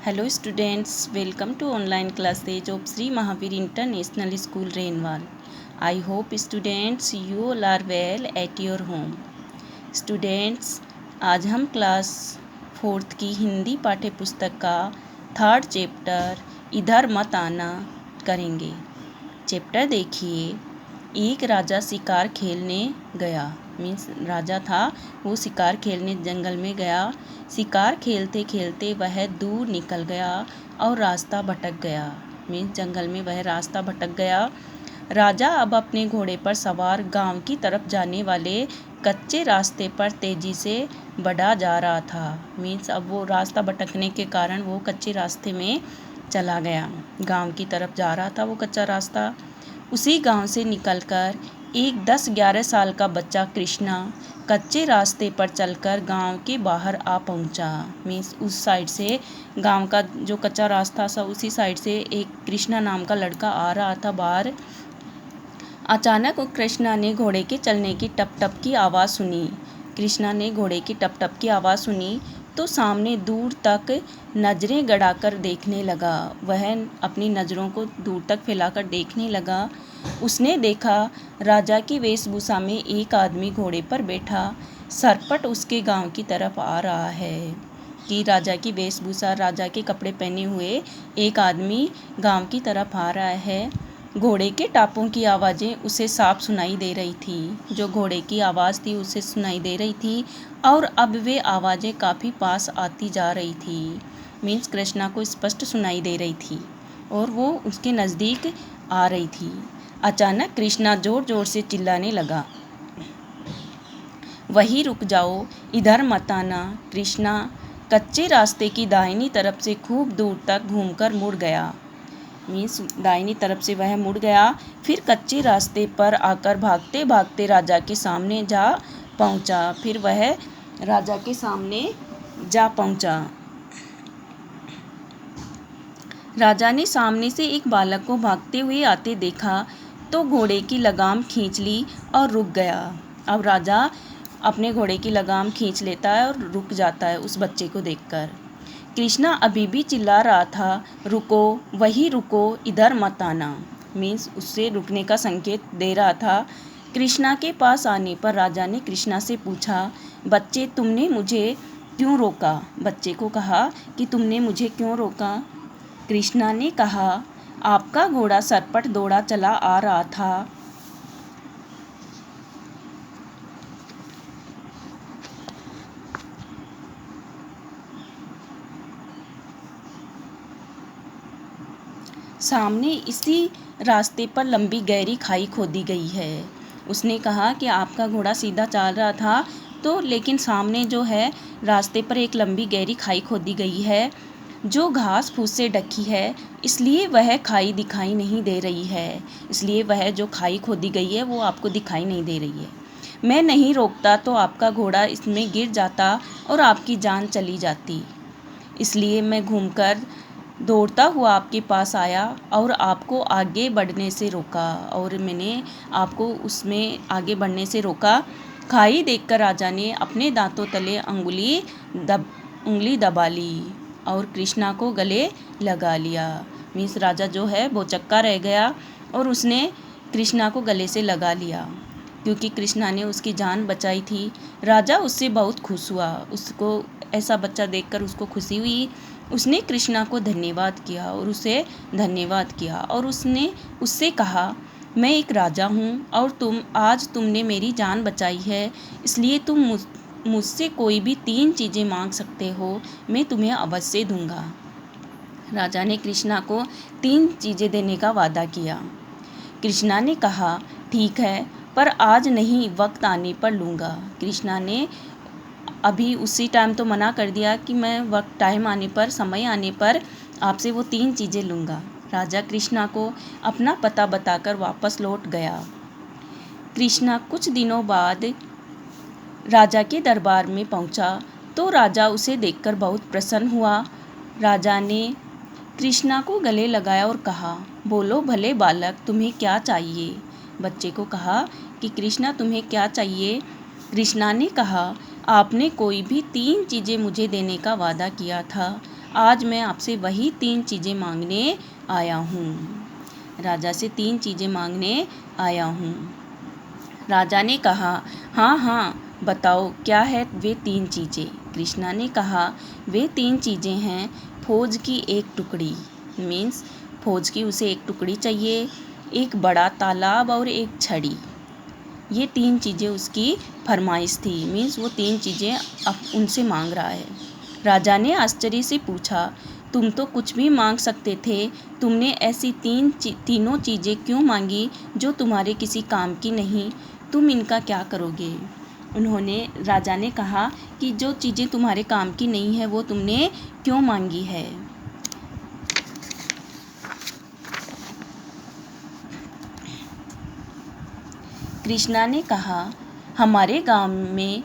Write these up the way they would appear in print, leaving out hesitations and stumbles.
Hello students, welcome to online classes of Sri Mahavir International School Renwal. I hope students you all are well at your home. Students, आज हम class 4th की हिंदी पाठ्य पुस्तक का 3rd chapter इधर मत आना करेंगे। चैप्टर देखिए, एक राजा शिकार खेलने गया। मीन्स राजा था, वो शिकार खेलने जंगल में गया। शिकार खेलते खेलते वह दूर निकल गया और रास्ता भटक गया। मीन्स जंगल में वह रास्ता भटक गया। राजा अब अपने घोड़े पर सवार गांव की तरफ जाने वाले कच्चे रास्ते पर तेजी से बढ़ा जा रहा था। मीन्स अब वो रास्ता भटकने के कारण वो कच्चे रास्ते में चला गया। गांव की तरफ जा रहा था वो कच्चा रास्ता। उसी गांव से निकलकर एक 10-11 साल का बच्चा कृष्णा कच्चे रास्ते पर चलकर गांव के बाहर आ पहुंचा। मीन्स उस साइड से गांव का जो कच्चा रास्ता था उसी साइड से एक कृष्णा नाम का लड़का आ रहा था बाहर। अचानक कृष्णा ने घोड़े के चलने की टप टप की आवाज़ सुनी। कृष्णा ने घोड़े की टप टप की आवाज़ सुनी तो सामने दूर तक नज़रें गड़ाकर देखने लगा। वह अपनी नज़रों को दूर तक फैलाकर देखने लगा। उसने देखा राजा की वेशभूषा में एक आदमी घोड़े पर बैठा सरपट उसके गांव की तरफ आ रहा है। कि राजा की वेशभूषा, राजा के कपड़े पहने हुए एक आदमी गांव की तरफ आ रहा है। घोड़े के टापों की आवाज़ें उसे साफ सुनाई दे रही थी। जो घोड़े की आवाज़ थी उसे सुनाई दे रही थी और अब वे आवाज़ें काफ़ी पास आती जा रही थी। मीन्स कृष्णा को स्पष्ट सुनाई दे रही थी और वो उसके नज़दीक आ रही थी। अचानक कृष्णा ज़ोर ज़ोर से चिल्लाने लगा, वहीं रुक जाओ, इधर मत आना। कृष्णा कच्चे रास्ते की दाहिनी तरफ से खूब दूर तक घूमकर मुड़ गया। मीन्स दाहिनी तरफ से वह मुड़ गया। फिर कच्चे रास्ते पर आकर भागते भागते राजा के सामने जा पहुंचा। फिर वह राजा के सामने जा पहुंचा। राजा ने सामने से एक बालक को भागते हुए आते देखा तो घोड़े की लगाम खींच ली और रुक गया। अब राजा अपने घोड़े की लगाम खींच लेता है और रुक जाता है उस बच्चे को देखकर। कृष्णा अभी भी चिल्ला रहा था, रुको, वहीं रुको, इधर मत आना। मीन्स उससे रुकने का संकेत दे रहा था। कृष्णा के पास आने पर राजा ने कृष्णा से पूछा, बच्चे तुमने मुझे क्यों रोका? बच्चे को कहा कि तुमने मुझे क्यों रोका? कृष्णा ने कहा, आपका घोड़ा सरपट दौड़ा चला आ रहा था। सामने इसी रास्ते पर लंबी गहरी खाई खोदी गई है। उसने कहा कि आपका घोड़ा सीधा चल रहा था तो लेकिन सामने जो है रास्ते पर एक लंबी गहरी खाई खोदी गई है जो घास फूस से ढकी है, इसलिए वह खाई दिखाई नहीं दे रही है। इसलिए वह जो खाई खोदी गई है वो आपको दिखाई नहीं दे रही है। मैं नहीं रोकता तो आपका घोड़ा इसमें गिर जाता और आपकी जान चली जाती। इसलिए मैं घूमकर दौड़ता हुआ आपके पास आया और आपको आगे बढ़ने से रोका और मैंने आपको उसमें आगे बढ़ने से रोका। खाई देखकर राजा ने अपने दांतों तले उंगली दबा ली और कृष्णा को गले लगा लिया। मीन्स राजा जो है वो चक्का रह गया और उसने कृष्णा को गले से लगा लिया क्योंकि कृष्णा ने उसकी जान बचाई थी। राजा उससे बहुत खुश हुआ। उसको ऐसा बच्चा देखकर उसको खुशी हुई। उसने कृष्णा को धन्यवाद किया और उसे धन्यवाद किया और उसने उससे कहा, मैं एक राजा हूँ और तुमने मेरी जान बचाई है, इसलिए तुम मुझसे कोई भी 3 चीज़ें मांग सकते हो, मैं तुम्हें अवश्य दूंगा। राजा ने कृष्णा को 3 चीज़ें देने का वादा किया। कृष्णा ने कहा, ठीक है, पर आज नहीं, वक्त आने पर लूँगा। कृष्णा ने अभी उसी टाइम तो मना कर दिया कि मैं वक्त टाइम आने पर, समय आने पर आपसे वो 3 चीज़ें लूँगा। राजा कृष्णा को अपना पता बताकर वापस लौट गया। कृष्णा कुछ दिनों बाद राजा के दरबार में पहुँचा तो राजा उसे देखकर बहुत प्रसन्न हुआ। राजा ने कृष्णा को गले लगाया और कहा, बोलो भले बालक, तुम्हें क्या चाहिए? बच्चे को कहा कि कृष्णा तुम्हें क्या चाहिए? कृष्णा ने कहा, आपने कोई भी 3 चीज़ें मुझे देने का वादा किया था, आज मैं आपसे वही 3 चीज़ें मांगने आया हूँ। राजा से 3 चीज़ें मांगने आया हूँ। राजा ने कहा, हाँ हाँ बताओ क्या है वे 3 चीज़ें। कृष्णा ने कहा, वे 3 चीज़ें हैं फौज की एक टुकड़ी, मीन्स फौज की उसे एक टुकड़ी चाहिए, एक बड़ा तालाब और एक छड़ी। ये 3 चीज़ें उसकी फरमाइश थी, मीन्स वो 3 चीज़ें अब उनसे मांग रहा है। राजा ने आश्चर्य से पूछा, तुम तो कुछ भी मांग सकते थे, तुमने ऐसी तीनों चीज़ें क्यों मांगी जो तुम्हारे किसी काम की नहीं? तुम इनका क्या करोगे? राजा ने कहा कि जो चीज़ें तुम्हारे काम की नहीं है वो तुमने क्यों मांगी है? कृष्णा ने कहा, हमारे गांव में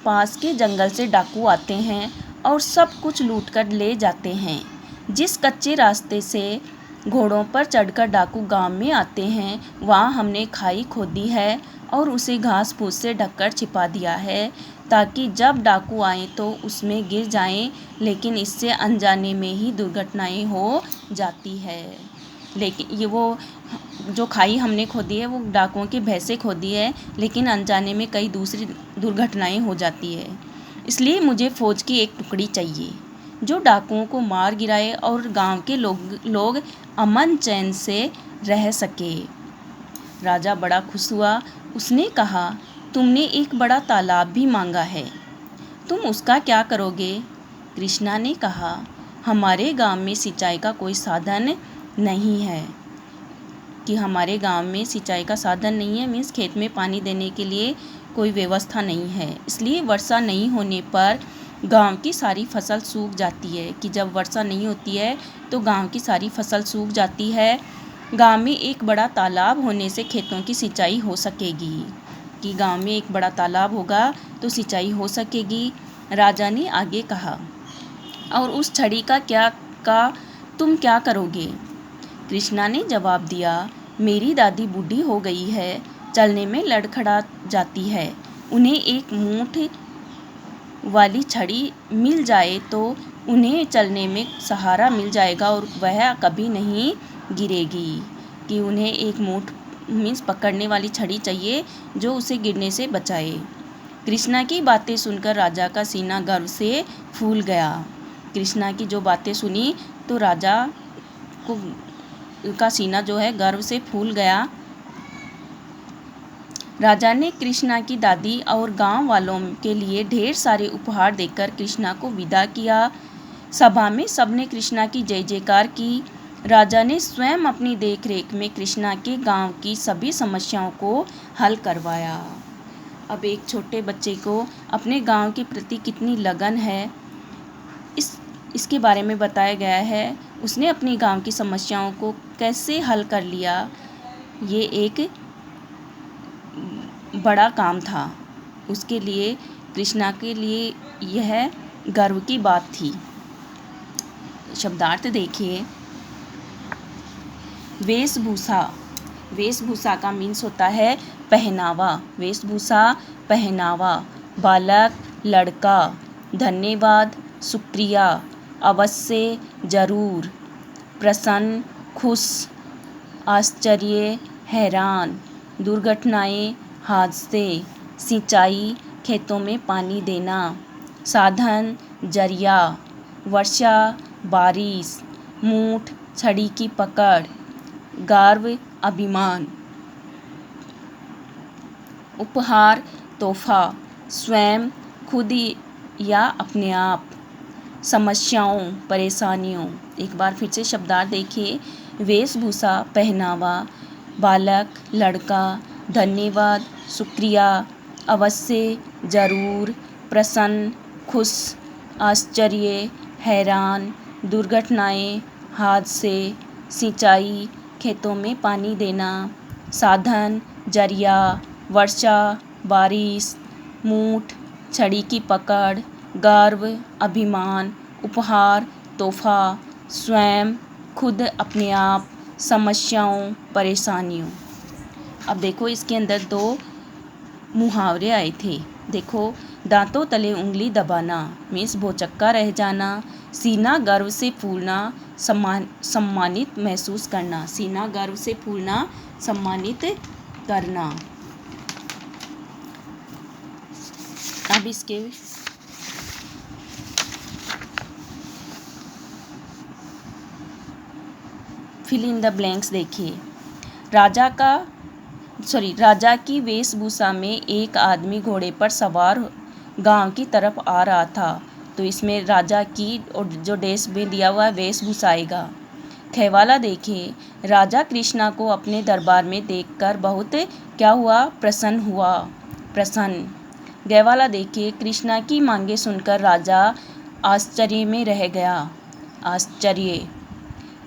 पास के जंगल से डाकू आते हैं और सब कुछ लूट कर ले जाते हैं। जिस कच्चे रास्ते से घोड़ों पर चढ़कर डाकू गांव में आते हैं, वहाँ हमने खाई खोदी है और उसे घास फूस से ढककर छिपा दिया है ताकि जब डाकू आएँ तो उसमें गिर जाएं, लेकिन इससे अनजाने में ही दुर्घटनाएं हो जाती है। लेकिन ये वो जो खाई हमने खोदी है वो डाकुओं के भय से खोदी है, लेकिन अनजाने में कई दूसरी दुर्घटनाएं हो जाती है। इसलिए मुझे फौज की एक टुकड़ी चाहिए जो डाकुओं को मार गिराए और गांव के लोग अमन चैन से रह सके। राजा बड़ा खुश हुआ। उसने कहा, तुमने एक बड़ा तालाब भी मांगा है, तुम उसका क्या करोगे? कृष्णा ने कहा, हमारे गांव में सिंचाई का कोई साधन नहीं है। कि हमारे गांव में सिंचाई का साधन नहीं है, मीन्स खेत में पानी देने के लिए कोई व्यवस्था नहीं है, इसलिए वर्षा नहीं होने पर गांव की सारी फसल सूख जाती है। कि जब वर्षा नहीं होती है तो गांव की सारी फसल सूख जाती है। गांव में एक बड़ा तालाब होने से खेतों की सिंचाई हो सकेगी। कि गांव में एक बड़ा तालाब होगा तो सिंचाई हो सकेगी। राजा ने आगे कहा, और उस छड़ी का तुम क्या करोगे? कृष्णा ने जवाब दिया, मेरी दादी बूढ़ी हो गई है, चलने में लड़खड़ा जाती है, उन्हें एक मूठ वाली छड़ी मिल जाए तो उन्हें चलने में सहारा मिल जाएगा और वह कभी नहीं गिरेगी। कि उन्हें एक मूठ मीन्स पकड़ने वाली छड़ी चाहिए जो उसे गिरने से बचाए। कृष्णा की बातें सुनकर राजा का सीना गर्व से फूल गया। कृष्णा की जो बातें सुनी तो राजा का सीना जो है गर्व से फूल गया। राजा ने कृष्णा की दादी और गांव वालों के लिए ढेर सारे उपहार देकर कृष्णा को विदा किया। सभा में सबने कृष्णा की जय जयकार की। राजा ने स्वयं अपनी देखरेख में कृष्णा के गांव की सभी समस्याओं को हल करवाया। अब एक छोटे बच्चे को अपने गांव के प्रति कितनी लगन है इसके बारे में बताया गया है। उसने अपनी गांव की समस्याओं को कैसे हल कर लिया, ये एक बड़ा काम था उसके लिए। कृष्णा के लिए यह गर्व की बात थी। शब्दार्थ देखिए, वेशभूषा। वेशभूषा का मीन्स होता है पहनावा। वेशभूषा पहनावा। बालक, लड़का, धन्यवाद, शुक्रिया, अवश्य, जरूर, प्रसन्न, खुश, आश्चर्य, हैरान, दुर्घटनाएं, हादसे, सिंचाई, खेतों में पानी देना, साधन, जरिया, वर्षा, बारिश, मूठ, छड़ी की पकड़, गर्व, अभिमान, उपहार, तोहफा, स्वयं, खुद या अपने आप, समस्याओं, परेशानियों। एक बार फिर से शब्दार्थ देखिए, वेशभूषा पहनावा, बालक, लड़का, धन्यवाद, शुक्रिया, अवश्य, जरूर, प्रसन्न, खुश, आश्चर्य, हैरान, दुर्घटनाएं, हादसे, सिंचाई, खेतों में पानी देना, साधन, जरिया, वर्षा, बारिश, मूठ, छड़ी की पकड़, गर्व, अभिमान, उपहार, तोहफा, स्वयं, खुद, अपने आप, समस्याओं, परेशानियों। अब देखो इसके अंदर 2 मुहावरे आए थे। देखो, दांतों तले उंगली दबाना मीन्स भौचक्का रह जाना। सीना गर्व से फूलना, सम्मानित महसूस करना। सीना गर्व से फूलना, सम्मानित करना। अब इसके फिल इन द ब्लैंक्स देखिए। राजा की वेशभूषा में एक आदमी घोड़े पर सवार गांव की तरफ आ रहा था। तो इसमें राजा की और जो ड्रेस में दिया हुआ वेशभूषा आएगा। खेवाला देखिए, राजा कृष्णा को अपने दरबार में देखकर बहुत क्या हुआ, प्रसन्न हुआ, प्रसन्न। गैवाला देखिए, कृष्णा की मांगे सुनकर राजा आश्चर्य में रह गया, आश्चर्य।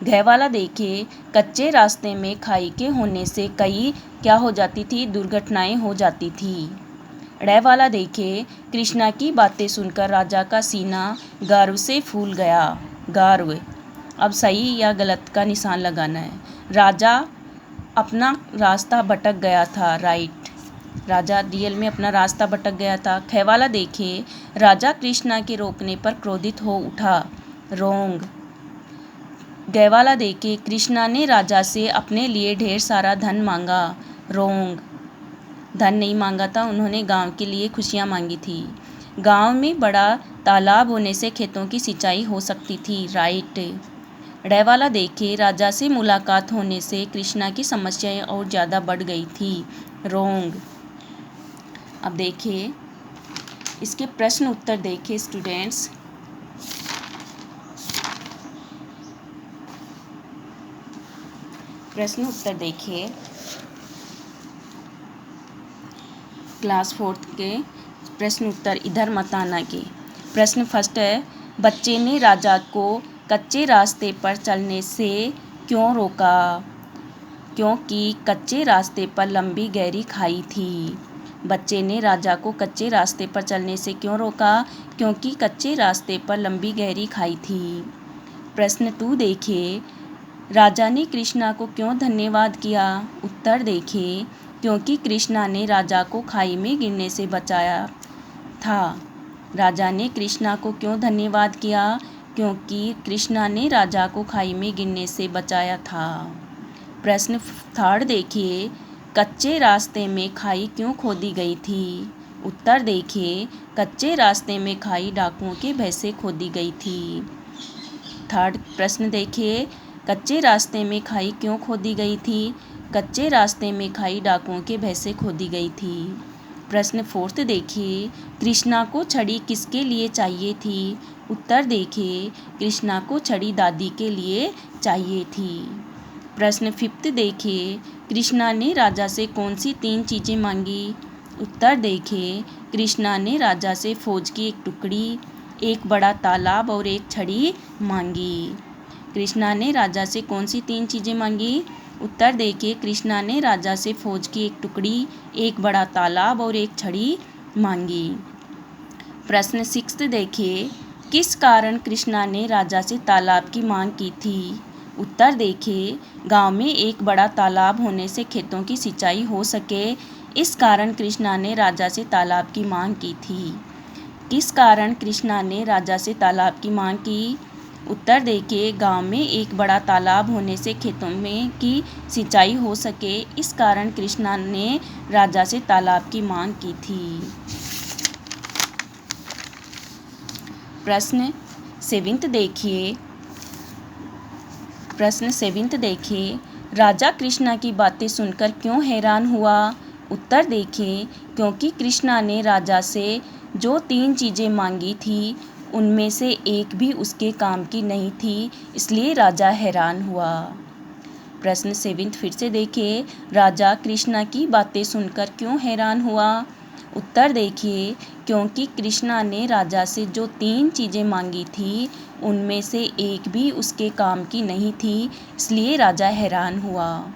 घैवाला देखिए, कच्चे रास्ते में खाई के होने से कई क्या हो जाती थी, दुर्घटनाएं हो जाती थी। ड़ैवाला देखिए, कृष्णा की बातें सुनकर राजा का सीना गर्व से फूल गया, गर्व। अब सही या गलत का निशान लगाना है। राजा अपना रास्ता भटक गया था, राइट। राजा रियल में अपना रास्ता भटक गया था। खैवाला देखिए, राजा कृष्णा के रोकने पर क्रोधित हो उठा, रोंग। गैवाला देखिए, कृष्णा ने राजा से अपने लिए ढेर सारा धन मांगा, रोंग। धन नहीं मांगा था, उन्होंने गांव के लिए खुशियां मांगी थी। गांव में बड़ा तालाब होने से खेतों की सिंचाई हो सकती थी, राइट। डैवाला देखिए, राजा से मुलाकात होने से कृष्णा की समस्याएं और ज़्यादा बढ़ गई थी, रोंग। अब देखिए इसके प्रश्न उत्तर देखिए स्टूडेंट्स। प्रश्न उत्तर देखिए क्लास 4 के प्रश्न उत्तर इधर मत आना के। प्रश्न फर्स्ट है, बच्चे ने राजा को कच्चे रास्ते पर चलने से क्यों रोका? क्योंकि कच्चे रास्ते पर लंबी गहरी खाई थी। बच्चे ने राजा को कच्चे रास्ते पर चलने से क्यों रोका? क्योंकि कच्चे रास्ते पर लंबी गहरी खाई थी। प्रश्न 2 देखिए, राजा ने कृष्णा को क्यों धन्यवाद किया? उत्तर देखिए, क्योंकि कृष्णा ने राजा को खाई में गिरने से बचाया था। राजा ने कृष्णा को क्यों धन्यवाद किया? क्योंकि कृष्णा ने राजा को खाई में गिरने से बचाया था। प्रश्न 3 देखिए, कच्चे रास्ते में खाई क्यों खोदी गई थी? उत्तर देखिए, कच्चे रास्ते में खाई डाकुओं के भय से खोदी गई थी। थर्ड प्रश्न देखिए, कच्चे रास्ते में खाई क्यों खोदी गई थी? कच्चे रास्ते में खाई डाकुओं के भय से खोदी गई थी। प्रश्न 4 देखिए, कृष्णा को छड़ी किसके लिए चाहिए थी? उत्तर देखिए, कृष्णा को छड़ी दादी के लिए चाहिए थी। प्रश्न 5 देखिए, कृष्णा ने राजा से कौन सी 3 चीज़ें मांगी? उत्तर देखिए, कृष्णा ने राजा से फौज की एक टुकड़ी, एक बड़ा तालाब और एक छड़ी मांगी। कृष्णा ने राजा से कौन सी 3 चीज़ें मांगी? उत्तर देखिए, कृष्णा ने राजा से फौज की एक टुकड़ी, एक बड़ा तालाब और एक छड़ी मांगी। प्रश्न 6 देखिए, किस कारण कृष्णा ने राजा से तालाब की मांग की थी? उत्तर देखिए, गांव में एक बड़ा तालाब होने से खेतों की सिंचाई हो सके, इस कारण कृष्णा ने राजा से तालाब की मांग की थी। किस कारण कृष्णा ने राजा से तालाब की मांग की? उत्तर देखिए, गांव में एक बड़ा तालाब होने से खेतों में की सिंचाई हो सके, इस कारण कृष्णा ने राजा से तालाब की मांग की थी। प्रश्न 7 देखिए, प्रश्न 7 देखिए, राजा कृष्णा की बातें सुनकर क्यों हैरान हुआ? उत्तर देखिए, क्योंकि कृष्णा ने राजा से जो 3 चीज़ें मांगी थी उनमें से एक भी उसके काम की नहीं थी, इसलिए राजा हैरान हुआ। प्रश्न 7 फिर से देखिए, राजा कृष्णा की बातें सुनकर क्यों हैरान हुआ? उत्तर देखिए, क्योंकि कृष्णा ने राजा से जो 3 चीज़ें मांगी थी उनमें से एक भी उसके काम की नहीं थी, इसलिए राजा हैरान हुआ।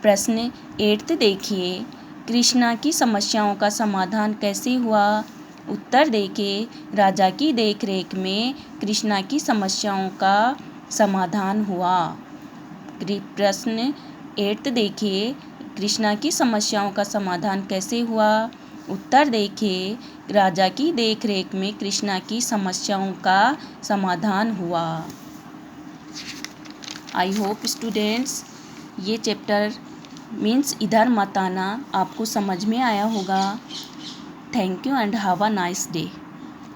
प्रश्न 8 देखिए, कृष्णा की समस्याओं का समाधान कैसे हुआ? उत्तर देखिए, राजा की देखरेख में कृष्णा की समस्याओं का समाधान हुआ। प्रश्न 8 देखिए, कृष्णा की समस्याओं का समाधान कैसे हुआ? उत्तर देखिए, राजा की देखरेख में कृष्णा की समस्याओं का समाधान हुआ। आई होप स्टूडेंट्स ये चैप्टर मीन्स इधर मत आना आपको समझ में आया होगा। Thank you and have a nice day.